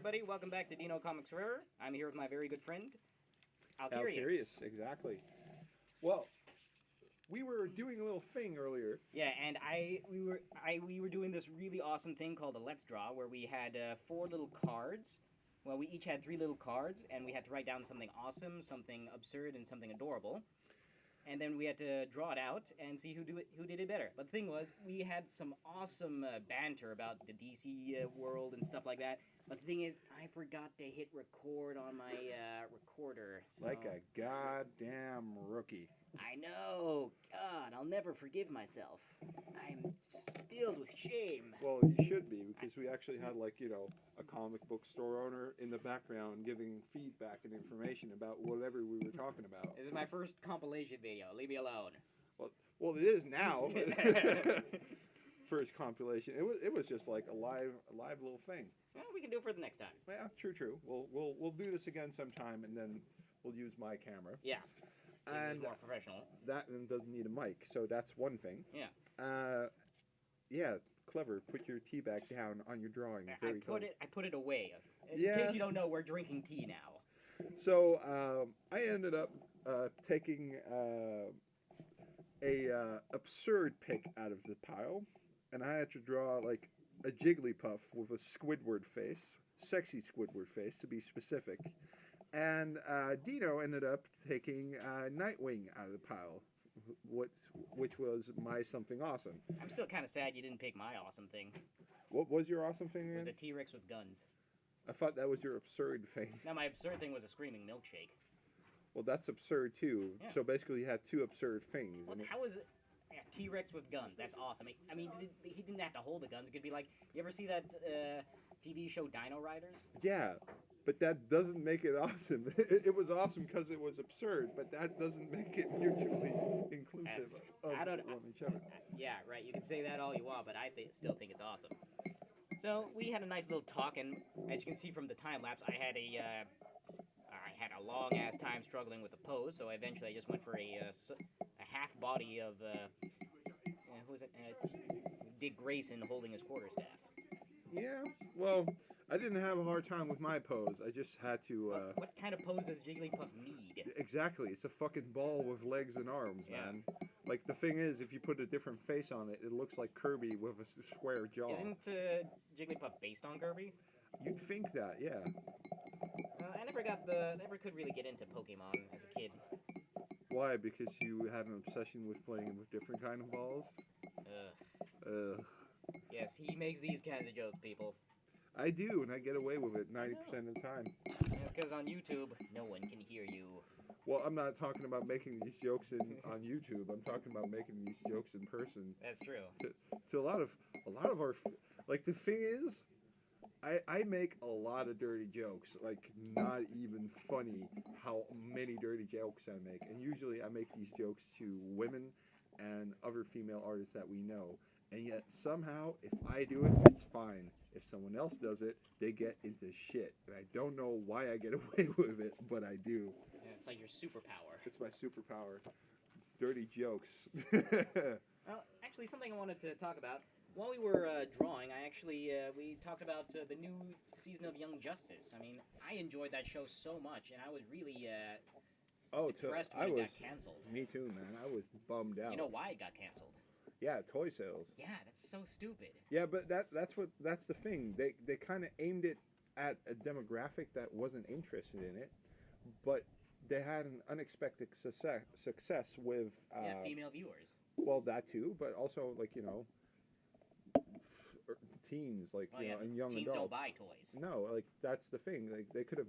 everybody. Welcome back to Dino Comics Forever. I'm here with my very good friend, Alcurious. Alcurious, exactly. Well, we were doing a little thing earlier. Yeah, and we were doing this really awesome thing called a Let's Draw, where we had 4 little cards. Well, we each had 3 little cards, and we had to write down something awesome, something absurd, and something adorable. And then we had to draw it out and see who did it better. But the thing was, we had some awesome banter about the DC world and stuff like that. But the thing is, I forgot to hit record on my recorder. So... Like a goddamn rookie. I know. God, I'll never forgive myself. I'm filled with shame. Well, you should be, because we actually had, like, you know, a comic book store owner in the background giving feedback and information about whatever we were talking about. This is my first compilation video. Leave me alone. Well, it is now. First compilation. It was just like a live little thing. Well, we can do it for the next time. Yeah, true. We'll do this again sometime, and then we'll use my camera. Yeah. And more professional. That and doesn't need a mic, so that's one thing. Yeah. Yeah, clever. Put your tea bag down on your drawing. Very I put it away. In Yeah. case you don't know, we're drinking tea now. So I ended up taking a absurd pick out of the pile, and I had to draw like a Jigglypuff with a Squidward face, sexy Squidward face to be specific. And Dino ended up taking Nightwing out of the pile, which was my something awesome. I'm still kind of sad you didn't pick my awesome thing. What was your awesome thing It was again? a T-Rex with guns. I thought that was your absurd thing. No, my absurd thing was a screaming milkshake. Well, that's absurd too. Yeah. So basically, you had 2 absurd things. Well, how is it? Yeah, T-Rex with guns. That's awesome. I mean, he didn't have to hold the guns. It could be like, you ever see that TV show Dino Riders? Yeah, but that doesn't make it awesome. It was awesome because it was absurd, but that doesn't make it mutually inclusive of each other. Yeah, right. You can say that all you want, but I still think it's awesome. So we had a nice little talk, and as you can see from the time lapse, I had a long ass time struggling with the pose. So eventually, I just went for a half body of who was it? Dick Grayson holding his quarterstaff. Yeah, well, I didn't have a hard time with my pose. I just had to... What kind of pose does Jigglypuff need? Exactly. It's a fucking ball with legs and arms, man. Like, the thing is, if you put a different face on it, it looks like Kirby with a square jaw. Isn't Jigglypuff based on Kirby? You'd think that, yeah. I never could really get into Pokemon as a kid. Why? Because you had an obsession with playing with different kind of balls? Ugh. Yes, he makes these kinds of jokes, people. I do, and I get away with it 90% of the time. That's because on YouTube, no one can hear you. Well, I'm not talking about making these jokes on YouTube. I'm talking about making these jokes in person. That's true. To a lot of our, like, the thing is, I make a lot of dirty jokes. Like, not even funny how many dirty jokes I make. And usually I make these jokes to women and other female artists that we know. And yet somehow, if I do it, it's fine. If someone else does it, they get into shit. And I don't know why I get away with it, but I do. Yeah, it's like your superpower. It's my superpower. Dirty jokes. Well, actually, something I wanted to talk about. While we were drawing, we talked about the new season of Young Justice. I mean, I enjoyed that show so much, and I was really depressed when it got canceled. Me too, man. I was bummed out. You know why it got canceled? Yeah, toy sales. Yeah, that's so stupid. Yeah, but that's the thing. They kind of aimed it at a demographic that wasn't interested in it, but they had an unexpected success with female viewers. Well, that too, but also, like, you know, teens, like, you know, and young teens adults. don't buy toys. No, like, that's the thing. Like, they could have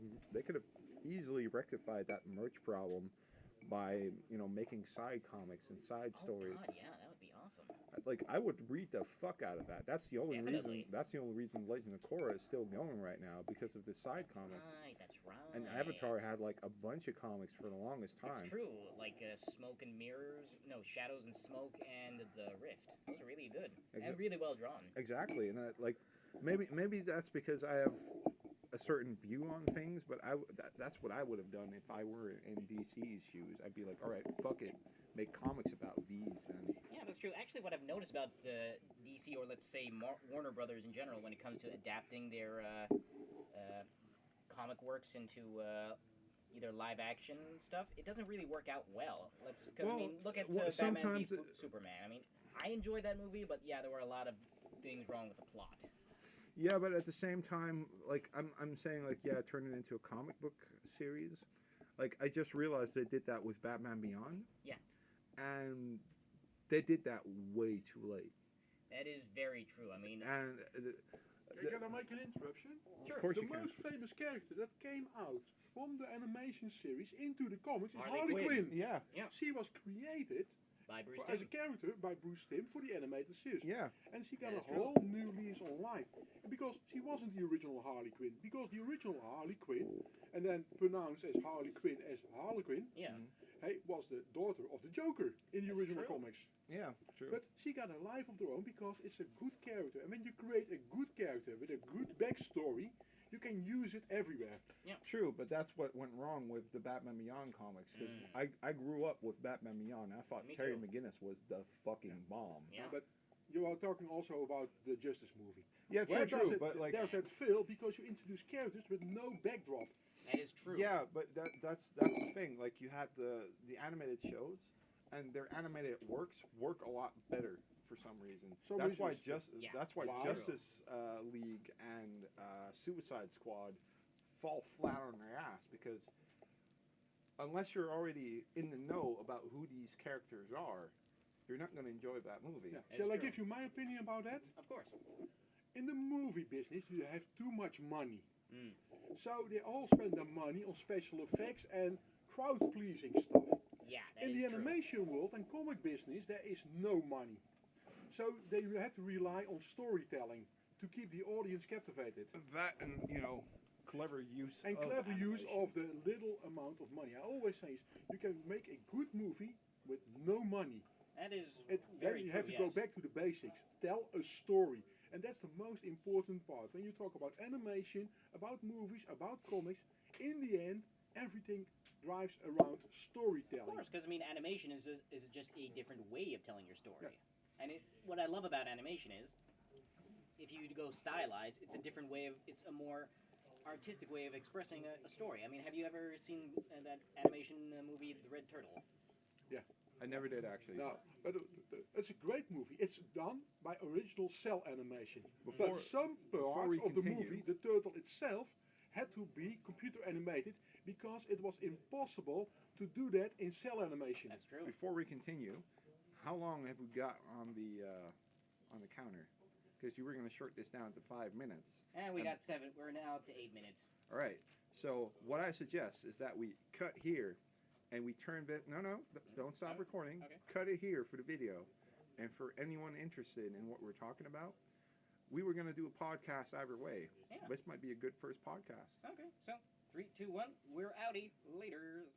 easily rectified that merch problem by, you know, making side comics and side stories. God, yeah, that would be awesome. Like, I would read the fuck out of that. That's the only Definitely. reason. That's the only reason Legend of Korra is still going right now, because of the side comics. Right, that's right. And Avatar had like a bunch of comics for the longest time. It's true, like Smoke and Mirrors, no, Shadows and Smoke, and The Rift. Those are really good and really well drawn. Exactly, and like maybe that's because I have a certain view on things, but that's what I would have done if I were in DC's shoes. I'd be like, all right, fuck it, make comics about these then. Yeah, that's true. Actually, what I've noticed about DC, or let's say Warner Brothers in general, when it comes to adapting their comic works into either live action stuff, it doesn't really work out well. Because I mean, look at Batman v sometimes Superman. I mean, I enjoyed that movie, but yeah, there were a lot of things wrong with the plot. yeah, but at the same time, like I'm saying, like yeah, turn it into a comic book series. Like I just realized they did that with Batman Beyond. Yeah. And they did that way too late. That is very true. I mean, And Can I make an interruption? Sure. of course The you can. most famous character that came out from the animation series into the comics is Harley Harley Quinn. Quinn. Yeah, She was created by Bruce as a Timm. character by Bruce Timm for the animated series. yeah. And she got That a is true. whole new lease on life. And because she wasn't the original Harley Quinn. Because the original Harley Quinn, and then pronounced as Harley Quinn as Harlequin, Yeah. hey, was the daughter of the Joker in the That's original true. comics. Yeah, true. But she got a life of her own because it's a good character. And when you create a good character with a good backstory, you can use it everywhere. True, but that's what went wrong with the Batman Beyond comics. Because I grew up with Batman Beyond. I thought Me Terry too. McGinnis was the fucking bomb. Yeah. But you are talking also about the Justice movie. Yeah, Where true, does true. it, But like, there's that fail because you introduce characters with no backdrop. That is true. yeah, but that's the thing. Like you had the animated shows, and their animated work a lot better for some reason. Some that's why reasons. Yeah. that's why Wow. Justice League and Suicide Squad fall flat on their ass because unless you're already in the know about who these characters are, you're not going to enjoy that movie. Yeah. That's Shall I true. give you my opinion about that? Of course. In the movie business, you have too much money. Mm. So they all spend their money on special effects and crowd-pleasing stuff. Yeah, that In is the true. animation world and comic business, there is no money. So they had to rely on storytelling to keep the audience captivated. That and clever use And of clever use animation. of the little amount of money. I always say is you can make a good movie with no money. That is Then very you true. have to yes. go back to the basics. Tell a story. And that's the most important part. When you talk about animation, about movies, about comics, in the end, everything drives around Of storytelling. course, because I mean, animation is just a different way of telling your story. And what I love about animation is, if you go stylized, it's a different way of, it's a more artistic way of expressing a story. I mean, have you ever seen that animation movie, The Red Turtle? I never did actually. No, but it's a great movie. It's done by original cell animation. Before- but some before parts we of the continue- movie, the turtle itself, had to be computer animated because it was impossible to do that in cell animation. That's true. Before we continue, how long have we got on the counter? Because you were going to short this down to 5 minutes. And we got 7. We're now up to 8 minutes. All right. So what I suggest is that we cut here, and we turn back. No, don't stop Okay. recording. Okay. Cut it here for the video, and for anyone interested in what we're talking about, we were going to do a podcast either way. Yeah. This might be a good first podcast. Okay, so 3, 2, 1. We're outie. Laters.